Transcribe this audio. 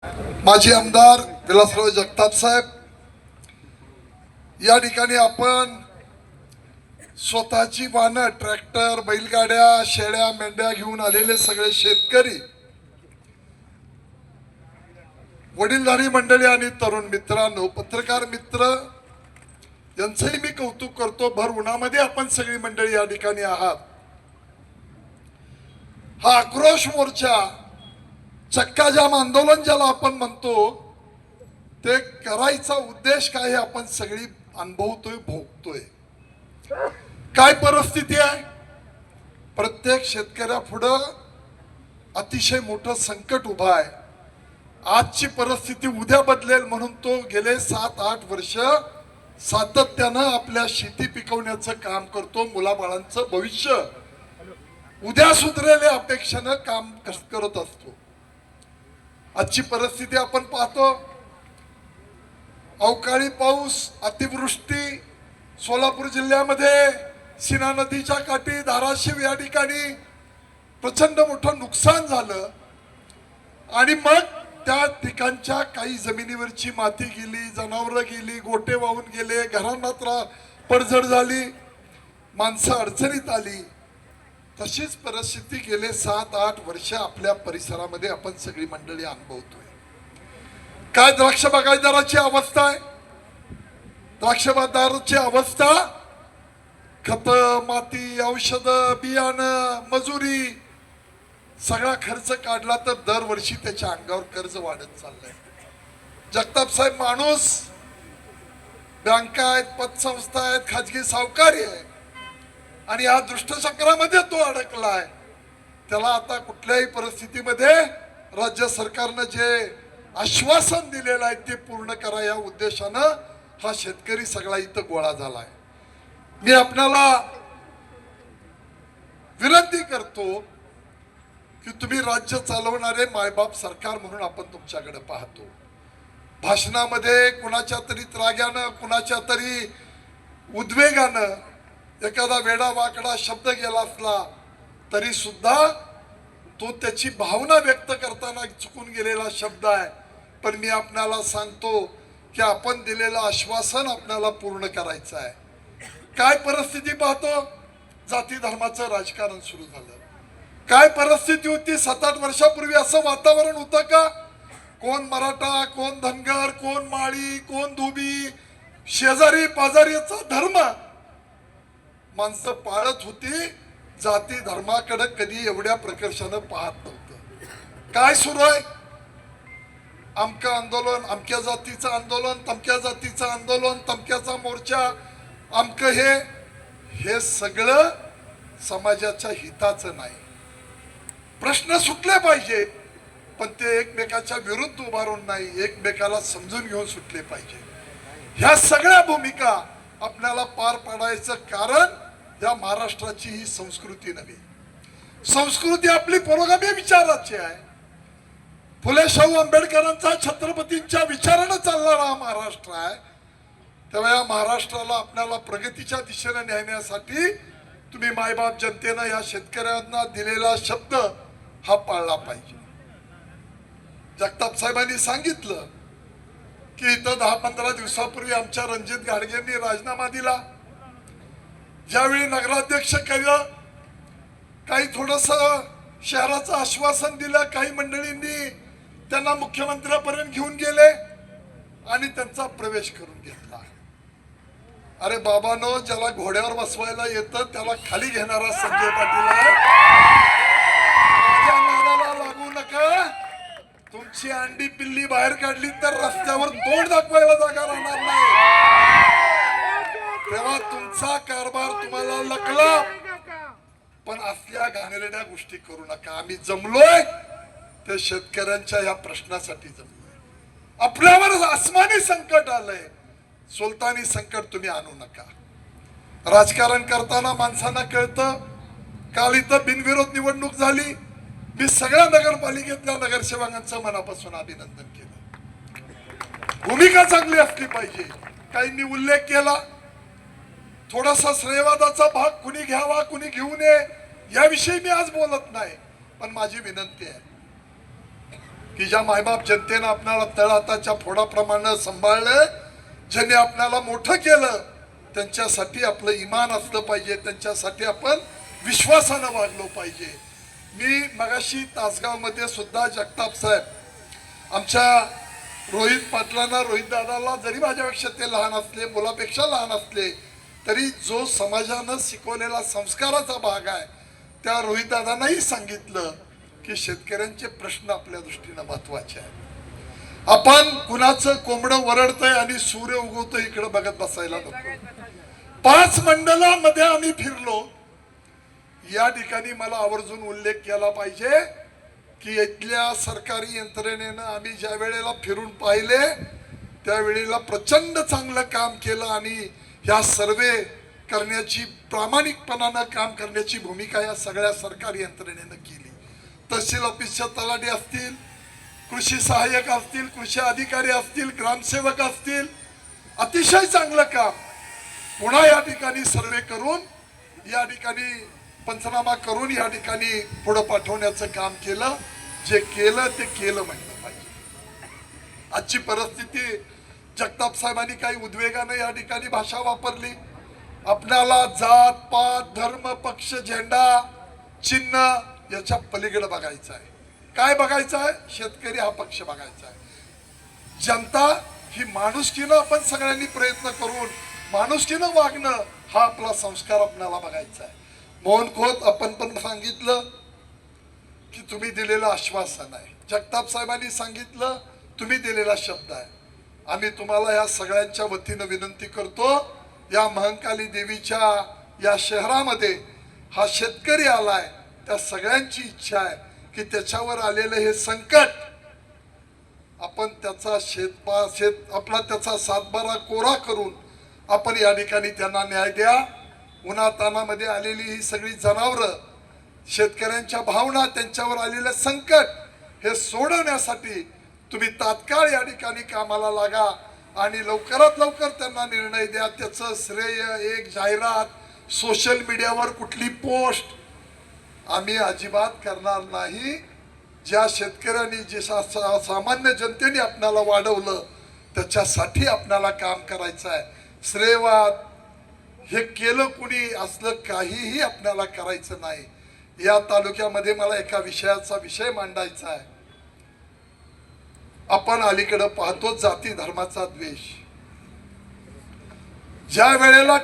माजी आमदार विलासराव जगताप साहेब, या ठिकाणी आपण स्वतःची वाहनं, ट्रॅक्टर, बैलगाड्या, शेळ्या, मेंढ्या घेऊन आलेले सगळे शेतकरी, वडीलधारी मंडळी आणि तरुण मित्रांनो, पत्रकार मित्र यांचंही मी कौतुक करतो. भर उन्हामध्ये आपण सगळी मंडळी या ठिकाणी आहात. हा आक्रोश मोर्चा, चक्का जाम आंदोलन ज्याला आपण म्हणतो, ते करायचा उद्देश काय हे आपण सगळी अनुभवतोय, भोगतोय. काय परिस्थिती आहे, प्रत्येक शेतकऱ्यापुढं अतिशय मोठं संकट उभं आहे. आजची परिस्थिती उद्या बदलेल म्हणून तो गेले 7-8 वर्ष सातत्यानं आपल्या शेती पिकवण्याचं काम करतो. मुलाबाळांचं भविष्य उद्या सुधरेल या अपेक्षेनं काम करत असतो. आजची परिस्थिती आपण पाहतो. अवकाळी पाऊस, अतिवृष्टी, सोलापूर जिल्ह्यामध्ये सीना नदीच्या काठी, धाराशिव या ठिकाणी प्रचंड मोठं नुकसान झालं. आणि मग त्या ठिकाणच्या काही जमिनीवरची माती गेली, जनावरं गेली, गोटे वाहून गेले, घरांना पडझड झाली, माणसं अडचणीत आली. तशीच परिस्थिती गेले 7-8 वर्ष आपल्या परिसरामध्ये आपण सगळी मंडळी अनुभवतोय. काय द्राक्ष बागायतदाराची अवस्था आहे. द्राक्ष बागायतदाराची अवस्था, खत, माती, औषध, बियाणं, मजुरी, सगळा खर्च काढला तर दरवर्षी त्याच्या अंगावर कर्ज वाढत चाललंय. जगताप साहेब माणूस, बँका आहेत, पतसंस्था आहेत, खाजगी सावकारी आहे, आणि या दुष्टचक्रामध्ये तो अडकलाय. त्याला आता कुठल्याही परिस्थितीमध्ये राज्य सरकारनं जे आश्वासन दिलेलं आहे ते पूर्ण करा या उद्देशानं हा शेतकरी सगळा इथं गोळा झालाय. मी आपल्याला विनंती करतो की तुम्ही राज्य चालवणारे मायबाप सरकार म्हणून आपण तुमच्याकडे पाहतो. भाषणामध्ये कुणाच्या तरी त्राग्यानं, कुणाच्या तरी उद्वेगानं एखादा वेडा वाकडा शब्द गेला असला तरी सुद्धा तो त्याची भावना व्यक्त करताना चुकून गेलेला शब्द आहे. पण मी आपल्याला सांगतो की आपण दिलेलं आश्वासन आपल्याला पूर्ण करायचं आहे. काय परिस्थिती पाहतो, जाती धर्माचं राजकारण सुरू झालं. काय परिस्थिती होती 7-8 वर्षापूर्वी, असं वातावरण होतं का? कोण मराठा, कोण धनगर, कोण माळी, कोण धोबी, शेजारी पाजारीचा धर्म माणसं पाळत होती. जाती धर्माकडे कधी एवढ्या प्रकर्षानं पाहत नव्हतं. काय सुरू आहे? अमकं आंदोलन, अमक्या जातीचं आंदोलन, तमक्या जातीचं आंदोलन, तमक्याचा मोर्चा, अमकं हे सगळं समाजाच्या हिताचं नाही. प्रश्न सुटले पाहिजे, पण ते एकमेकाच्या विरुद्ध उभारून नाही, एकमेकाला समजून घेऊन सुटले पाहिजे. ह्या सगळ्या भूमिका आपल्याला पार पाडायचं कारण या महाराष्ट्राची ही संस्कृती नव्हे. संस्कृती आपली पुरोगामी विचाराची आहे. फुले शाहू आंबेडकरांचा, छत्रपतींच्या विचारानं चालणारा हा महाराष्ट्र आहे. तेव्हा या महाराष्ट्राला आपल्याला प्रगतीच्या दिशेने नेण्यासाठी तुम्ही मायबाप जनतेनं या शेतकऱ्यांना दिलेला शब्द हा पाळला पाहिजे. जगताप साहेबांनी सांगितलं की इथं 10-15 दिवसापूर्वी आमच्या रणजित गाडगेंनी राजीनामा दिला. ज्यावेळी नगराध्यक्ष केलं, काही थोडस शहराचं आश्वासन दिलं, काही मंडळींनी त्यांना मुख्यमंत्र्यापर्यंत घेऊन गेले आणि त्यांचा प्रवेश करून घेतला. अरे बाबांनो, ज्याला घोड्यावर बसवायला येतं त्याला खाली घेणारा संजय पाटील आहे. माझ्या नादाला लागू नका. तुमची अंडी पिल्ली बाहेर काढली तर रस्त्यावर तोंड दाखवायला जागा राहणार नाही. तेव्हा तुमचा कारभार तुम्हाला लकला. पण असल्या घाणेरड्या गोष्टी करू नका. आम्ही जमलोय ते शेतकऱ्यांच्या या प्रश्नासाठी जमलोय. आपल्यावर आसमानी संकट आलंय, सुलतानी संकट तुम्ही आणू नका. राजकारण करताना माणसांना कळतं. काल इथं बिनविरोध निवडणूक झाली. मी सगळ्या नगरपालिकेतल्या नगरसेवकांचं मनापासून अभिनंदन केलं. भूमिका चांगली असली पाहिजे. काहींनी उल्लेख केला, थोडासा श्रेयवादाचा भाग कुणी घ्यावा कुणी घेऊ नये याविषयी मी आज बोलत नाही. पण माझी विनंती आहे की ज्या मायबाप जनतेनं आपल्याला तळहाताच्या फोडाप्रमाणे सांभाळलं, ज्यांनी आपल्याला मोठं केलं, त्यांच्यासाठी आपलं इमान असलं पाहिजे, त्यांच्यासाठी आपण विश्वासानं वागलो पाहिजे. मी मगाशी तासगावमध्ये सुद्धा जगताप साहेब आमच्या रोहित पाटलांना, रोहित दादाला जरी माझ्यापेक्षा ते लहान असले, मुलापेक्षा लहान असले, तरी जो समाजानं शिकवलेला संस्काराचा भाग आहे त्या रोहित दादांनाही सांगितलं की शेतकऱ्यांचे प्रश्न आपल्या दृष्टीनं महत्वाचे आहेत. आपण कुणाचं कोंबडं वरडतंय आणि सूर्य उगवतोय इकडे बघत बसायला नको. 5 मंडलामध्ये आम्ही फिरलो. या ठिकाणी मला आवर्जून उल्लेख केला पाहिजे की इथल्या सरकारी यंत्रणेनं आम्ही ज्या वेळेला फिरून पाहिले त्यावेळेला प्रचंड चांगलं काम केलं आणि या सर्वे करण्याची, प्रामाणिकपणानं काम करण्याची भूमिका या सगळ्या सरकारी यंत्रणेनं केली. तहसील ऑफिसच्या तलाठी असतील, कृषी सहाय्यक असतील, कृषी अधिकारी असतील, ग्रामसेवक असतील, अतिशय चांगलं काम. पुन्हा या ठिकाणी सर्वे करून, या ठिकाणी पंचनामा करून या ठिकाणी पुढे पाठवण्याचं काम केलं. जे केलं ते केलं म्हटलं पाहिजे. आजची परिस्थिती, जगताप साहेबांनी काही उद्वेगानं या ठिकाणी भाषा वापरली. आपल्याला जात पात धर्म पक्ष झेंडा चिन्ह याच्या पलीकडे बघायचं आहे. काय बघायचं आहे? शेतकरी हा पक्ष बघायचा आहे. जनता ही माणुसकीनं आपण सगळ्यांनी प्रयत्न करून माणुसकीनं वागणं हा आपला संस्कार आपल्याला बघायचा आहे. मोहन खोत आपण पण सांगितलं की तुम्ही दिलेलं आश्वासन आहे. जगताप साहेबांनी सांगितलं तुम्ही दिलेला शब्द आहे. आम्ही तुम्हाला या सगळ्यांच्या वतीनं विनंती करतो, या महंकाली देवीच्या या शहरामध्ये हा शेतकरी आलाय, त्या सगळ्यांची इच्छा आहे की त्याच्यावर आलेलं हे संकट आपण त्याचा आपला त्याचा सातबारा कोरा करून आपण या ठिकाणी त्यांना न्याय द्या. उन्हातानामध्ये आलेली ही सगळी जनावरं, शेतकऱ्यांच्या भावना, त्यांच्यावर आलेलं संकट हे सोडवण्यासाठी तुम्ही तात्काळ या ठिकाणी कामाला लागा आणि लवकरात लवकर त्यांना निर्णय द्या. त्याचं श्रेय, एक जाहिरात, सोशल मीडियावर कुठली पोस्ट आम्ही अजिबात करणार नाही. ज्या शेतकऱ्यांनी, जे सामान्य जनतेने आपल्याला वाढवलं त्याच्यासाठी आपल्याला काम करायचं आहे. श्रेयवाद हे केलं कुणी असलं काहीही आपल्याला करायचं नाही. या तालुक्यामध्ये मला एका विषयाचा विषय मांडायचा आहे. आपण अलीकडे पाहतो जाती धर्माचा द्वेष. ज्या वेळेला